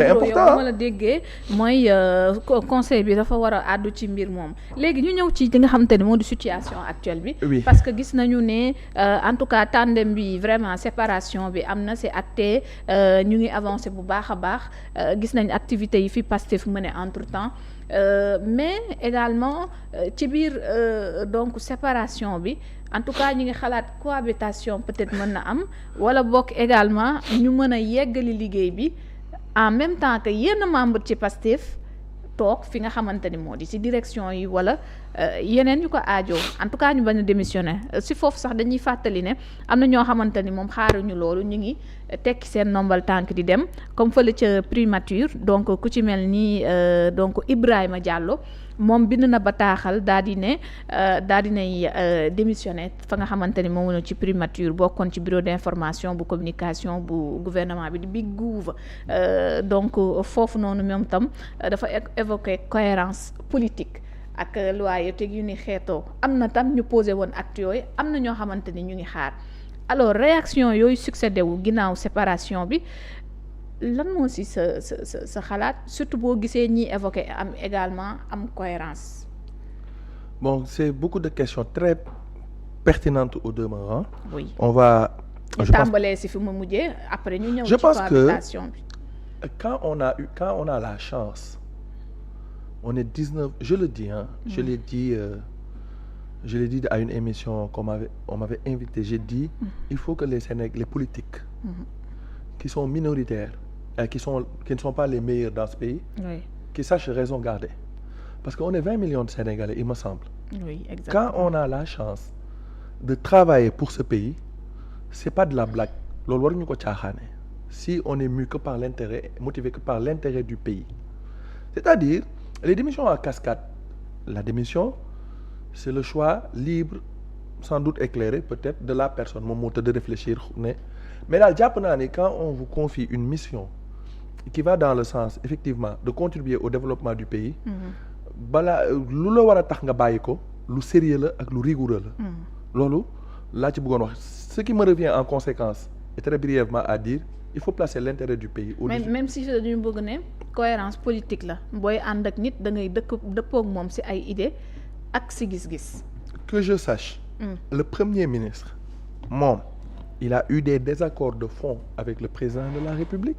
c'est important yow ma la déggee mooy conseil bi dafa war a àddu ci mbir moom léegi ñu ñëw ci li nga xamante ne moo di situation actuelle bi. oui parce que gis nañu ne en tout cas tandem bi vraiment séparation bi am na c'est acté ñu ngi avancé bu baax a baax gis nañ activités yi fi Pastef mené entre-temps mais également ci biir donc séparation bi en tout cas ñu ngi xalaat cohabitation peut-être mën na am wala bokk également ñu mën a yeggali liggéey bi en même temps que yenn membre ci Pastef toog fi nga xamante ni moo di ci direction yi wala yeneen yu ko aajoo en tout cas ñu bañ a démissionner si foofu sax dañuy fàttali ne am na ñoo xamante ni moom xaaruñu loolu ñu ngi tekki seen ndombal tànk di dem comme fële ca primature donc ku ci mel ni donc Ibrahima Diallo moom bind na bataaxal daal di nay démissionner fa nga xamante ni moom la ci primature bokkoon ci bureau d'information bu communication bu gouvernement bi di Big Gouv donc foofu noonu moom tam dafa évoquer cohérence politique ak loyauté yu ni xeetoo am na tam ñu posé woon acte yooyu am na ñoo xamante ni ñu ngi xaar alors réaction yooyu succédé wu ginnaaw séparation bi lan moo si sa xalaat surtout boo gisee ñi évoqué am également am cohérence. Bon, c'est beaucoup de questions très pertinentes au demeurant. Oui. On va. Je tàmbalee si fi mu mujjee après ñu ñëw ci cohabitation bi. Quand on a la chance, on est 19, je le dis, hein, je l'ai dit à une émission on m'avait invité, j'ai dit, il faut que les politiques qui sont minoritaires, qui ne sont pas les meilleurs dans ce pays, oui, qui sachent raison garder. Parce qu'on est 20 millions de Sénégalais, il me semble. Oui, exactement. Quand on a la chance de travailler pour ce pays, c'est pas de la blague. Si on est motivé que par l'intérêt du pays. C'est-à-dire, les démissions en cascade, la démission, c'est le choix libre, sans doute éclairé peut-être, de la personne, mon moteur de réfléchir. Mais là, quand on vous confie une mission qui va dans le sens, effectivement, de contribuer au développement du pays, lu la war a tax nga bàyyi ko lu sérieux la ak lu rigoureux la. Loolu laa ci bëggoon wax ce qui me revient en conséquence et très brièvement à dire il faut placer l'intérêt du pays au-dessus. Même si dañu bëgg ne cohérence politique la booy ànd ak nit da ngay dëppook moom ci ay idées ak ci gis-gis. Que je sache. Le Premier ministre moom il a eu des désaccords de fond avec le président de la République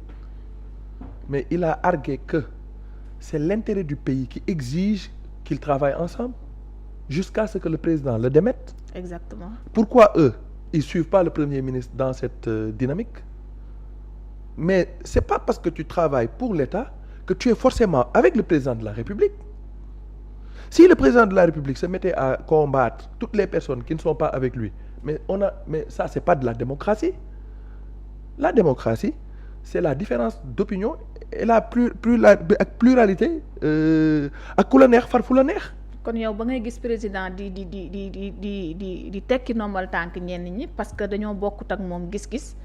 mais il a argué que c'est l'intérêt du pays qui exige qu'ils travaillent ensemble jusqu'à ce que le président le démette. Exactement. Pourquoi eux, ils suivent pas le Premier ministre dans cette dynamique? Mais c'est pas parce que tu travailles pour l'État que tu es forcément avec le président de la République. Si le président de la République se mettait à combattre toutes les personnes qui ne sont pas avec lui, mais ça c'est pas de la démocratie. La démocratie, c'est la différence d'opinion et la pluralité ak ku la neex far fu la neex. Kon yow ba ngay gis président di tekki nombal tànk ñenn ñi parce que dañoo bokkut ak moom gis-gis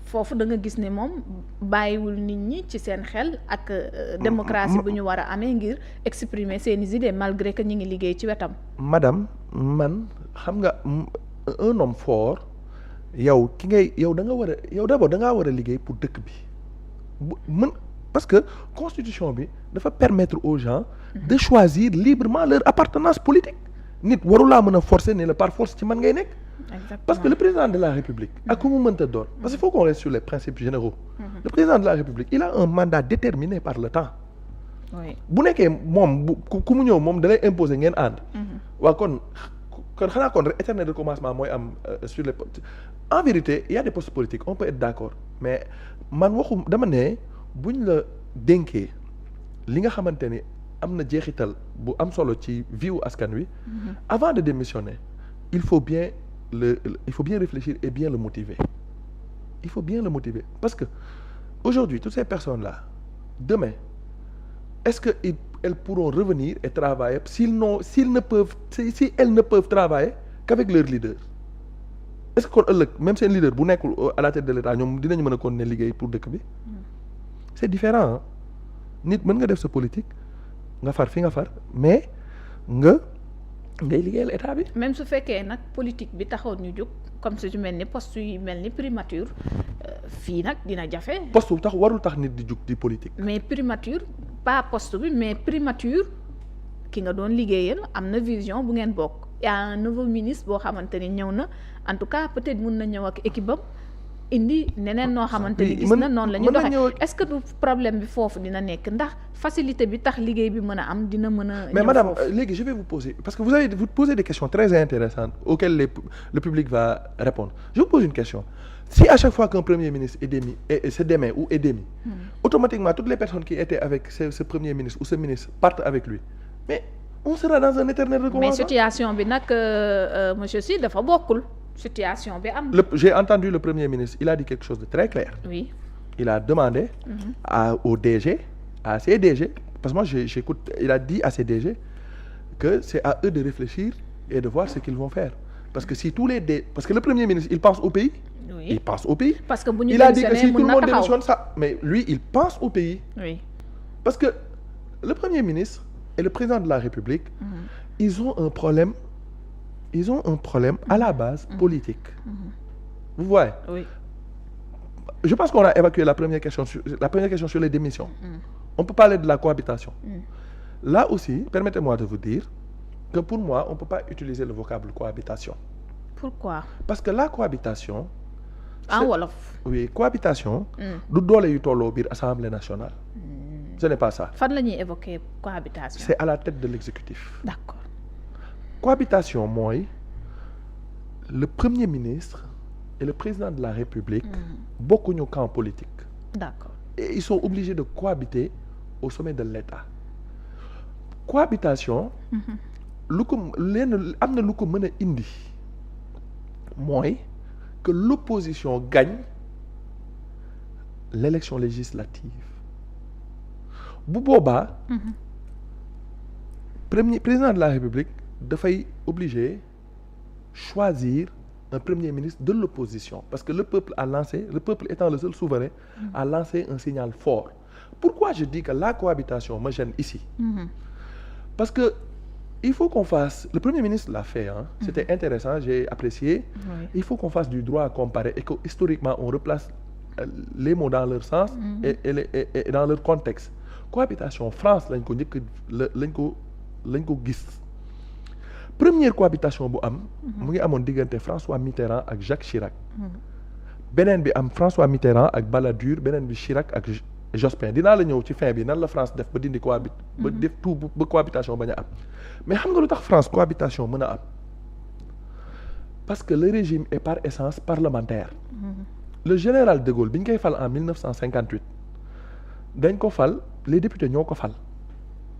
foofu da nga gis ne moom bàyyiwul nit ñi ci seen xel ak démocratie bu ñu war a amee ngir exprimer seeni idées malgré que ñi ngi liggéey ci wetam. Madame man xam nga un homme fort yow da nga war a yow d'abord da ngaa war a liggéey pour dëkk bi parce que constitution bi dafa permettre aux gens de choisir librement leur appartenance politique nit warulaa mën a forcer ne la par force ci man ngay nekk. Exactement. Parce que le président de la République ak ku mu mënta doon parce qu'il faut qu'on reste sur les principes généraux. Le président de la République il a un mandat déterminé par le temps. Bu nekkee moom ku mu ñëw moom da lay imposer ngeen ànd. waa kon xanaa kon rek éternel recommencement mooy am sur les. En vérité il y a des postes politiques on peut être d'accord mais man dama ne buñ la dénkee li nga xamante ni am na jeexital bu am solo ci vie wu askan wi. Avant de démissionner il faut bien réfléchir et bien le motiver. Il faut bien le motiver parce que aujourd'hui toutes ces personnes-là demain est-ce que elles pourront revenir et travailler si elles ne peuvent travailler qu'avec leur leader. Est-ce que kon ëllëg même seen leader bu nekkul à la tête de l'État ñoom dinañu mën a continuer liggéey pour dëkk bi. C'est différent nit mën nga def sa politique nga far fi nga far mais ngay liggéeyal état bi. même su fekkee nag politique bi taxoon ñu jóg comme su mel ni poste yu mel ni primature fii nag dina jafe. poste tax warul tax nit di jug di politique. mais primature pas poste bi mais primature ki nga doon liggéeyal am na vision bu ngeen bokk. y a un nouveau ministre boo xamante ni ñëw na en tout cas peut-être mun na ñëw ak équipe am indi neneen noo xamante ni gis na noonu la ñu doxee est-ce que du problème bi foofu dina nekk ndax facilité bi tax liggéey bi mën a am dina mën a. mais madame léegi je vais vous poser parce que vous posez des questions très intéressantes auxquelles le public va répondre je vous pose une question si à chaque fois qu'un premier ministre est démis et se démet ou est démis automatiquement toutes les personnes qui étaient avec ce premier ministre ou ce ministre partent avec lui mais on sera dans un éternel recommencement. mais situation bi nag monsieur Sy dafa bokkul. situation bi am. J'ai entendu le premier ministre il a dit quelque chose de très clair. Oui. Il a demandé au DG à ses DG parce que moi j'écoute il a dit à ses DG que c'est à eux de réfléchir et de voir ce qu'ils vont faire parce que si tous les parce que le premier ministre il pense au pays. Oui. Il pense au pays. Parce que bu ñu il a dit que si tout le monde démissionne ça mais lui il pense au pays. Oui. Parce que le premier ministre et le président de la République ils ont un problème à la base politique. Vous voyez? Oui. Je pense qu'on a évacué la première question sur les démissions. On peut parler de la cohabitation. Là aussi, permettez-moi de vous dire que pour moi, on ne peut pas utiliser le vocable cohabitation. Pourquoi? Parce que la cohabitation... En wolof. Oui, cohabitation du doole yu tolloo biir Assemblée nationale. Ce n'est pas ça. Fan la ñuy évoquer cohabitation. C'est à la tête de l'exécutif. D'accord. Cohabitation mooy le premier ministre et le président de la République bokkuñu camp politique. D'accord. Et ils sont obligés de cohabiter au sommet de l'État. Cohabitation lu ko lenn am na lu ko mën a indi mooy que l'opposition gagne l'élection législative bu boobaa président de la République dafay obligé choisir un premier ministre de l'opposition parce que le peuple étant le seul souverain a lancé un signal fort. Pourquoi je dis que la cohabitation me gêne ici? Parce que il faut qu'on fasse, le premier ministre l'a fait, c'était intéressant, j'ai apprécié. Oui. Il faut qu'on fasse du droit à comparer et que historiquement on replace les mots dans leur sens et dans leur contexte. Cohabitation France lañ ko njëkk lañ ko gis. Première cohabitation bu am mu ngi amoon diggante François Mitterrand ak Jacques Chirac. Beneen bi am François Mitterrand ak Balladur, beneen bi Chirac ak Jospin. Dinaa la ñëw ci fin bi nan la France def ba dindi ba def tout ba cohabitation bañ a am. Mais xam nga lu tax France cohabitation mën a am parce que le régime est par essence parlementaire. Le général de Gaulle bi ñu koy fal en 1958 dañ ko fal les députés ñoo ko fal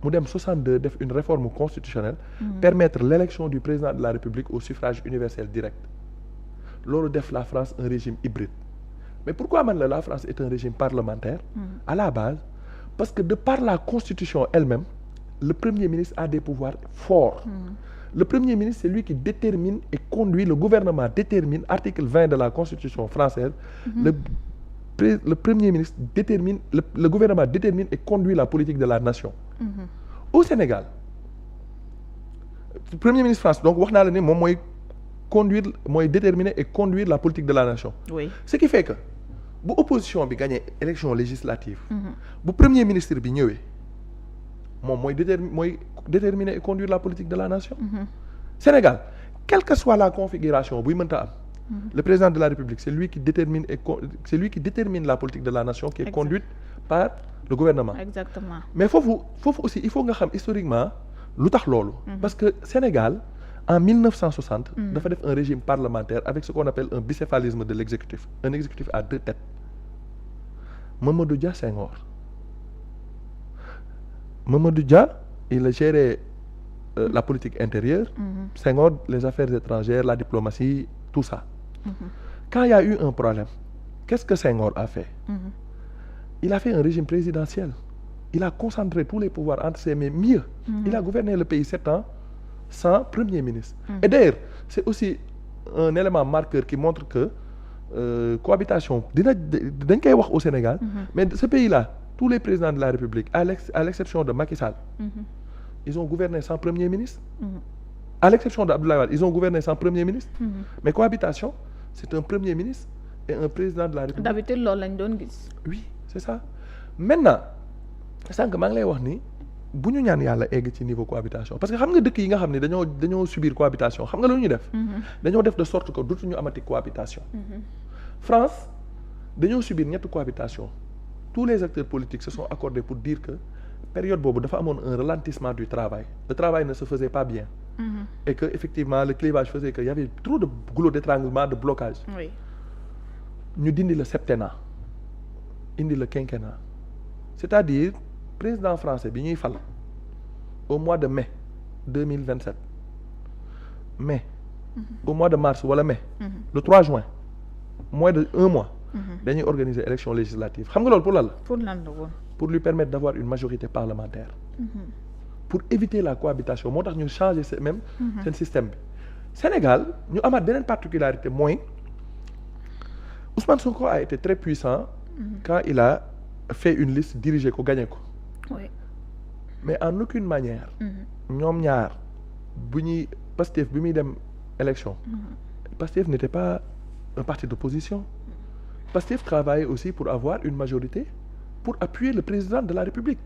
mu dem 62 def une réforme constitutionnelle permettre l'élection du président de la République au suffrage universel direct. Loolu def la France un régime hybride. Mais pourquoi man la France est un régime parlementaire à la base parce que de par la constitution elle-même le premier ministre a des pouvoirs forts. Le premier ministre c'est lui qui détermine et conduit, le gouvernement détermine, article 20 de la constitution française, le premier ministre détermine, le gouvernement détermine et conduit la politique de la nation. Au Sénégal le premier ministre France donc wax naa la ne moom mooy déterminer et conduire la politique de la nation. Oui. Ce qui fait que bu opposition bi gagné élection législative bu premier ministre bi ñëwee moom mooy déterminer et conduire la politique de la nation. Sénégal quelle que soit la configuration buy mënta am le président de la République c'est lui qui détermine la politique de la nation qui est conduite par le gouvernement. Exactement. Mais foofu aussi il faut nga xam historiquement lu tax loolu. Parce que Sénégal en 1960 dafa def un régime parlementaire avec ce qu'on appelle un bicéphalisme de l'exécutif, un exécutif à deux têtes. Mamadou Dia Senghor. Mamadou Dia il a géré la politique intérieure, Senghor les affaires étrangères, la diplomatie, tout ça. Quand il y a eu un problème, qu'est-ce que Senghor a fait? Il a fait un régime présidentiel. Il a concentré tous les pouvoirs entre ses mains mieux. Il a gouverné le pays 7 ans sans premier ministre. Et d'ailleurs, c'est aussi un élément marqueur qui montre que cohabitation dañ koy wax au Sénégal, mais ce pays-là, tous les présidents de la République, à l'exception de Macky Sall, ils ont gouverné sans premier ministre. À l'exception d'Abdoulaye Wade, ils ont gouverné sans premier ministre. Mais cohabitation, c'est un premier ministre et un président de la République. d'habitude loolu lañ doon gis. oui c'est ça maintenant sànq maa ngi lay wax ni bu ñu ñaan yàlla egg ci niveau cohabitation parce que xam nga dëkk yi nga xam ne dañoo subir cohabitation xam nga lu ñu def. dañoo def de sorte que dootuñu amati cohabitation. France dañoo subir ñetti cohabitation tous les acteurs politiques se sont accordés pour dire que période boobu dafa amoon un ralentissement du travail le travail ne se faisait pas bien. Et que effectivement le clivage faisait que y avait trop de goulot d'étranglement de blocage. oui ñu dindi le septennat indi le quinquennat c'est-à-dire président français bi ñuy fal au mois de mai 2027 mai au mois de mars wala mai le 3 juin moins de un mois dañuy organiser élection législative xam nga loolu pour lan la pour lan la woon. pour lui permettre d'avoir une majorité parlementaire pour éviter la cohabitation moo tax ñu changer même seen système bi Sénégal ñu amaat beneen particularité mooy Ousmane Sonko a été très puissant quand il a fait une liste dirigé ko gagné ko oui mais en aucune manière ñoom ñaar bu ñuy Pastef bi muy dem élection Pastef n'était pas un parti d'opposition Pastef travaillait aussi pour avoir une majorité pour appuyer le président de la République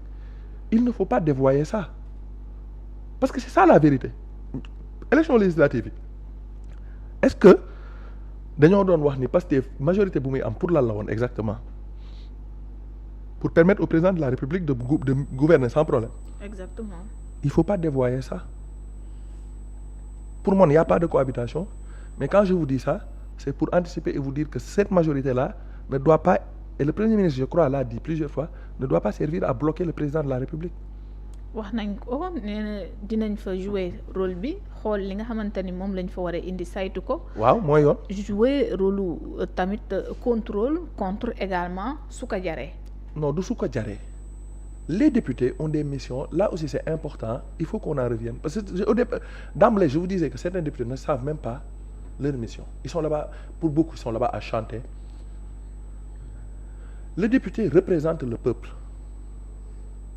il ne faut pas dévoyer ça parce que c'est ça la vérité élection législative yi est-ce que dañoo doon wax ni Pastef majorité bu muy am pour lan la woon exactement pour permettre au président de la République de gouverner sans problème. exactement. Il faut pas dévoyer ça. Pour moi, il n'y a pas de cohabitation. Mais quand je vous dis ça, c'est pour anticiper et vous dire que cette majorité-là ne doit pas, et le Premier ministre, je crois, l'a dit plusieurs fois, ne doit pas servir à bloquer le président de la République. wax nañ ko nee na dinañ fa jouer rôle bi xool li nga xamante ni moom lañ fa war a indi saytu ko. waaw mooy yoon. jouer rôle tamit contrôle contre également su ko jaree. non du su ko jaree les députés ont des missions là aussi c'est important il faut qu'on en revienne parce que au départ d'emblée je vous disais que certains députés ne savent même pas leur mission ils sont là-bas pour beaucoup ils sont là-bas à chanter le député représente le peuple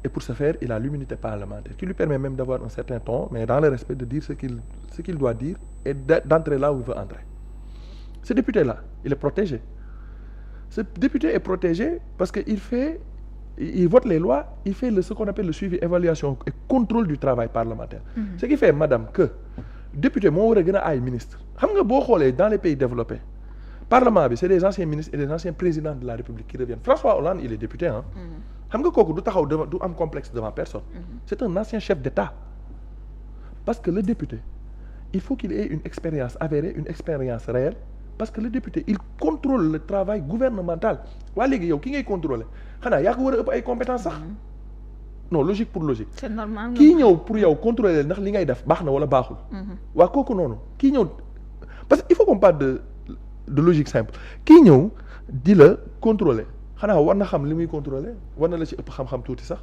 et pour ce faire il a l'immunité parlementaire qui lui permet même d'avoir un certain ton mais dans le respect de dire ce qu'il doit dire et d'entrer là où il veut entrer ce député-là il est protégé ce député est protégé parce que il vote les lois il fait ce qu'on appelle le suivi évaluation et contrôle du travail parlementaire ce qui fait madame que député moo war a gën a ay ministre xam nga boo xoolee dans les pays développés parlement bi c'est des anciens ministres et des anciens présidents de la République qui reviennent François Hollande il est député hein xam nga kooku du taxaw du am complexe devant personne c'est un ancien chef d'État parce que le député il faut qu'il ait une expérience avérée une expérience réelle parce que le député il contrôle le travail gouvernemental waa léegi yow ki ngay contrôler xanaa yaa ko war a ëpp ay compétences sax non logique pour logique. c'est normal kii ñëw pour yow contrôler ndax li ngay def baax na wala baaxul. waa kooku noonu kii ñëw parce que il faut qu'on parle de logique simple kii ñëw di la contrôler xanaa war na xam li muy contrôler war na la ci ëpp xam-xam tuuti sax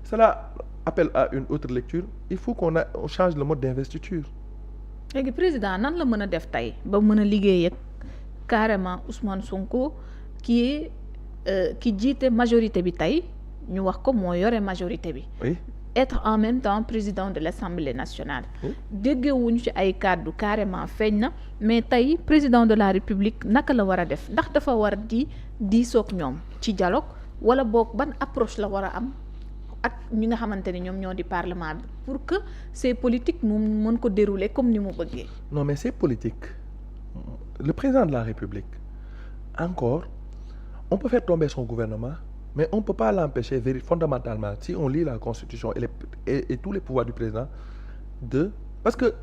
cela appelle à une autre lecture il faut qu'on change le mode d'investiture. léegi président nan la mën a def tey ba mën a liggéey ak carrément Ousmane Sonko ki jiite majorité bi tey ñu wax ko moo yore majorité bi. oui être en même temps président de l'Assemblée nationale. déggewuñu ci ay kàddu carrément feeñ na mais tey président de la République naka la war a def ndax dafa war di diisoog ñoom ci dialogue wala boog ban approche la war a am. ak ñi nga xamante ni ñoom ñoo di parlement bi pour que ces politiques mu mën ko dérouler comme ni mu bëggee. non mais ces politiques le président de la République encore on peut faire tomber son gouvernement mais on peut pas l'empêcher fondamentalement si on lit la Constitution et tous les pouvoirs du président parce que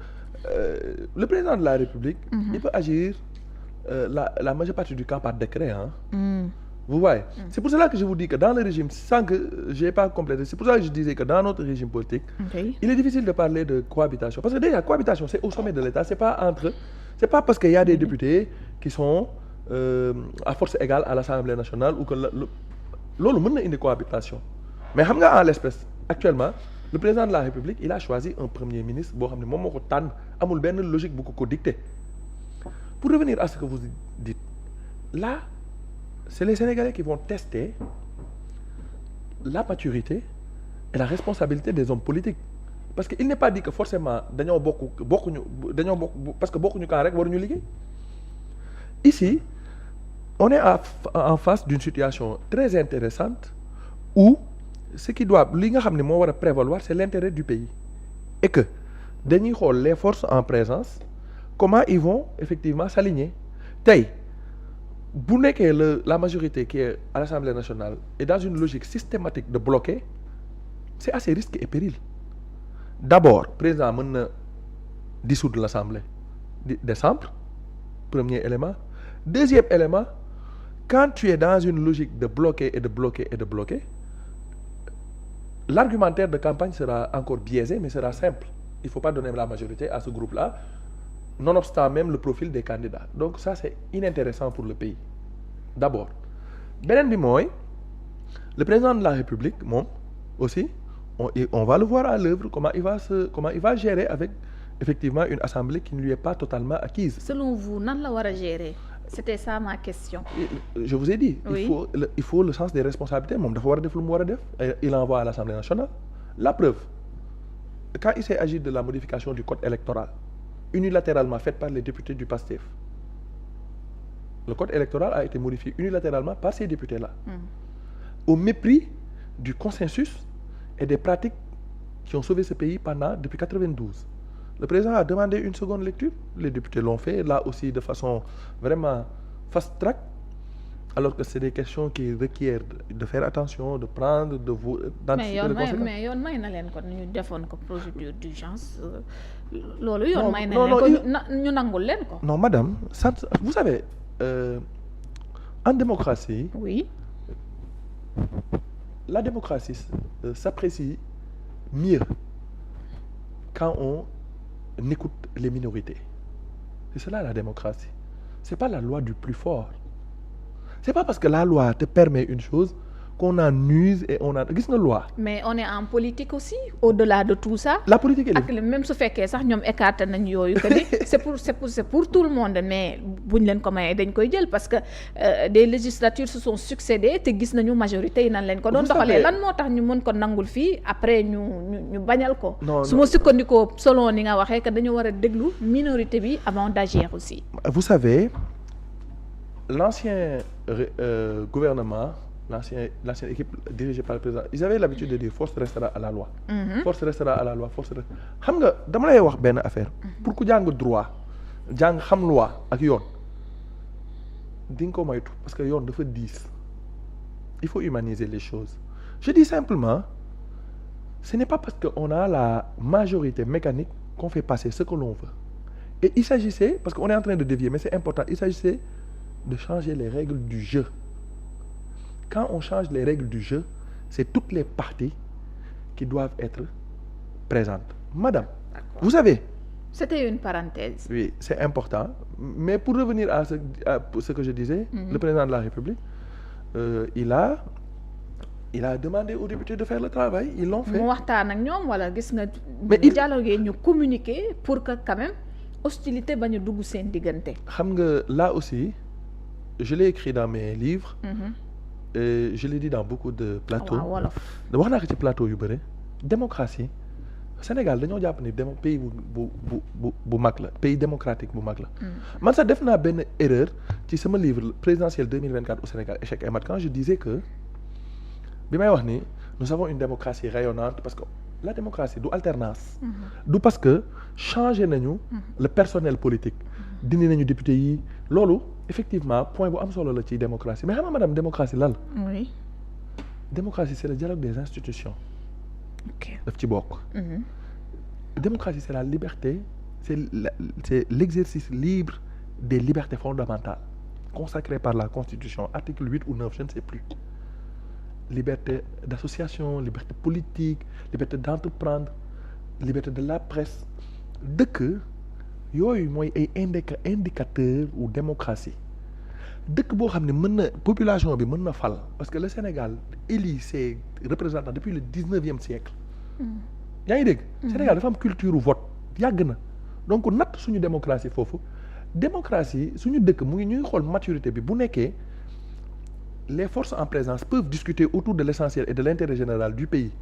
le président de la République il peut agir la majeure partie du temps par décret Vous voyez, c'est pour cela que je vous dis que dans le régime, sans que je n'ai pas complété, c'est pour ça que je disais que dans notre régime politique, il est difficile de parler de cohabitation. Parce que déjà, cohabitation, c'est au sommet de l'État, c'est pas parce qu'il y a des députés qui sont à force égale à l'Assemblée nationale ou que l'on mène une cohabitation. Mais en l'espèce, actuellement, le président de la République, il a choisi un premier ministre, il a une logique beaucoup dictée. Pour revenir à ce que vous dites, là, c'est les Sénégalais qui vont tester la maturité et la responsabilité des hommes politiques. Parce qu'il n'est pas dit que forcément, parce que beaucoup de cas, ici, on est en face d'une situation très intéressante où ce qui doit li nga xam ne moo war a prévaloir c'est l'intérêt du pays et que dañuy xool les forces en présence comment ils vont effectivement s'aligner tey bu nekkee la majorité qui est à l'Assemblée nationale est dans une logique systématique de bloquer c'est assez risque et péril d'abord président mën na dissoudre l'Assemblée décembre premier élément deuxième élément quand tu es dans une logique de bloquer et de bloquer et de bloquer l'argumentaire de campagne sera encore biaisé mais sera simple il faut pas donner la majorité à ce groupe-là nonobstant même le profil des candidats donc ça c'est inintéressant pour le pays d'abord beneen bi mooy le président de la République moom aussi on va le voir à l'œuvre comment il va gérer avec effectivement une assemblée qui ne lui est pas totalement acquise. Selon vous nan la war a gérer c'était ça ma question. Je vous ai dit. Oui. Il faut le sens des responsabilités moom dafa war a def lu mu war a def il envoie à l'Assemblée nationale la preuve quand il s'est agi de la modification du code électoral unilatéralement faite par les députés du PASTEF le code électoral a été modifié unilatéralement par ces députés-là au mépris du consensus et des pratiques qui ont sauvé ce pays depuis 92. Le président a demandé une seconde lecture, les députés l'ont fait, là aussi de façon vraiment fast-track, alors que c'est des questions qui requièrent de faire attention, de prendre, d'anticiper les conséquences. Mais yoon may na leen ko ñu defoon ko procédure d'urgence loolu yoon may na leen ko ñu nangul leen ko. Non madame, vous savez, en démocratie, oui, la démocratie s'apprécie mieux quand on écoute les minorités. C'est cela la démocratie. C'est pas la loi du plus fort. C'est pas parce que la loi te permet une chose qu'on en use et on en gis nga loi. Mais on est en politique aussi au-delà de tout ça. La politique est ak même su fekkee sax ñoom écarté nañ yooyu que ni c'est pour tout le monde mais buñ leen ko mayee dañ koy jël parce que des législatures se sont succédées te gis nañu majorité yi nan leen ko doon doxalee lan moo tax ñu mën ko nangul fii après ñu bañal ko. su ma sukkandikoo selon ni nga waxee que dañu war a déglu minorité bi avant d'agir aussi. Vous savez l'ancien gouvernement. L'ancienne équipe dirigée par le président ils avaient l'habitude de dire force restera à la loi. Force restera à la loi xam nga dama lay wax benn affaire. pour ku jàng droit jàng xam loi ak yoon di nga ko moytu parce que yoon dafa diis il faut humaniser les choses je dis simplement ce n'est pas parce que on a la majorité mécanique qu'on fait passer ce que l'on veut et il s'agissait parce qu'on est en train de dévier mais c'est important il s'agissait de changer les règles du jeu. Quand on change les règles du jeu, c'est toutes les parties qui doivent être présentes. Madame, vous savez. C'était une parenthèse. Oui, c'est important. Mais pour revenir à ce que je disais, le président de la République, il a demandé aux députés de faire le travail. Ils l'ont fait. mu waxtaan ak ñoom wala gis nga. mais dialogué ñu communiquer pour que quand même hostilité bañ a dugg seen diggante. xam nga là aussi je l'ai écrit dans mes livres. Et je l'ai dit dans beaucoup de plateaux. wax naa ko ci plateau yu bëri. démocratie Sénégal dañoo jàpp ni pays bu mag la pays démocratique bu mag la. man sax def naa benn erreur ci sama livre présidentiel 2024 au Sénégal échec et mat quand je disais que bi may wax ni nous avons une démocratie rayonnante parce que la démocratie du alternance. du parce que changé nañu le personnel politique. dindi nañu député yi loolu effectivement point bu am solo la ci démocratie mais xam nga madame démocratie lan la. oui. démocratie c'est le dialogue des institutions. ok daf ci bokk. démocratie c'est la liberté c'est l'exercice libre des libertés fondamentales consacrées par la Constitution article 8 ou 9 je ne sais plus. liberté d'association liberté politique liberté d'entreprendre liberté de la presse dëkk. yooyu mooy ay indicateur ou démocratie dëkk boo xam ne mën na population bi mën na fal parce que le Sénégal élit ses représentants depuis le 19e siècle yaa ngi dégg Sénégal dafa am culture vote yàgg na donc natt suñu démocratie foofu démocratie suñu dëkk mu ngi ñuy xool maturité bi bu nekkee les forces en présence peuvent discuter autour de l'essentiel et de l'intérêt général du pays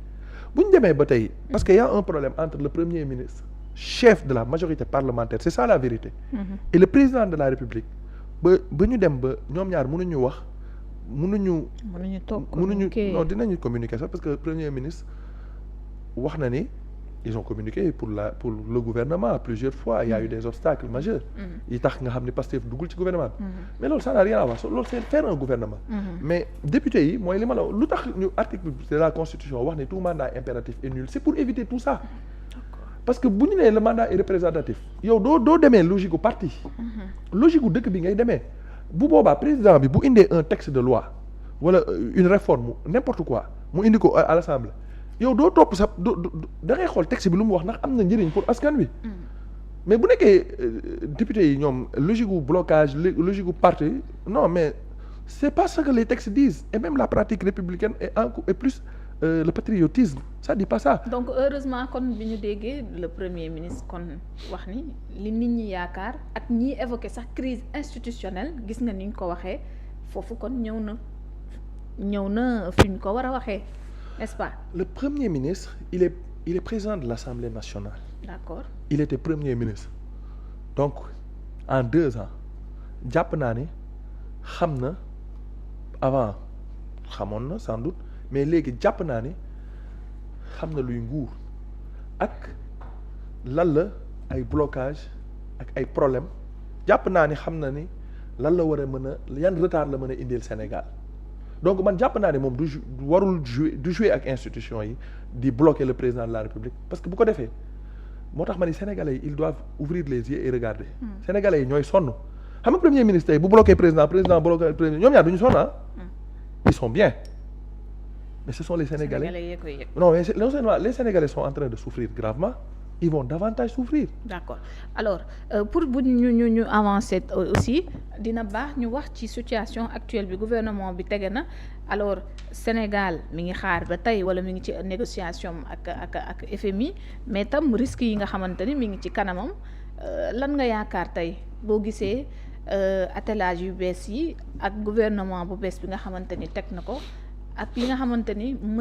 bu ñu demee ba tey parce que y a un problème entre le premier ministre chef de la majorité parlementaire c'est ça la vérité et le président de la République ba ñu dem ba ñoom ñaar mënuñu wax mënuñu toog non dinañu communiquer sax parce que premier ministre wax na ni ils ont communiqué pour le gouvernement plusieurs fois il y a eu des obstacles majeurs yi tax nga xam ne Pastef duggul ci gouvernement bi mais loolu ça n'a rien à voir loolu c'est faire un gouvernement mais député yi mooy li ma la lu tax ñu article de la constitution wax ne tout mandat impératif est nul c'est pour éviter tout ça parce que bu ñu nee le mandat est représentatif yow doo demee logique gu parti logique gu dëkk bi ngay demee bu boobaa président bi bu indee un texte de loi wala une réforme n'importe quoi mu indi ko à l'Assemblée yow doo topp sax da ngay xool texte bi lu mu wax ndax am na njëriñ pour askan wi mais bu nekkee député yi ñoom logique gu blocage logique gu parti non mais c'est pas ce que les textes disent et même la pratique républicaine est plus le patriotisme ça dit pas ça. donc heureusement kon bi ñu déggee le premier ministre kon wax ni li nit ñi yaakaar ak ñiy évoquer sax crise institutionnelle gis nga ni ñu ko waxee foofu kon ñëw na fi ñu ko war a waxee n'est-ce pas. Le premier ministre il est président de l'Assemblée nationale. D'accord. Il était premier ministre donc en 2 ans jàpp naa ni xam na avant xamoon na sans doute mais léegi jàpp naa ni xam na luy nguur ak lan la ay blocage ak ay problème jàpp naa ni xam na ni lan la war a mën a yan retard la mën a indil Sénégal donc man jàpp naa ne moom du jouer ak institution yi di bloquer le président de la République parce que bu ko defee moo tax ma ni Sénégalais yi ils doivent ouvrir les yeux et regarder. Sénégalais yi ñooy sonn xam nga premier ministre tey bu bloqué président bloqué premier ñoom ñaar du ñu sonn ils sont bien mais ce sont les Sénégalais non mais non seulement les Sénégalais sont en train de souffrir gravement ils vont davantage souffrir. D'accord alors pour bu ñu avancer aussi dina baax ñu wax ci situation actuelle bi gouvernement bi tege na alors Sénégal mi ngi xaar ba tey wala mi ngi ci négociation ak FMI mais tam risques yi nga xamante ni mi ngi ci kanamam lan nga yaakaar tey boo gisee attelage yu bees yi ak gouvernement bu bees bi nga xamante ni teg na ko ak li nga xamante ni mën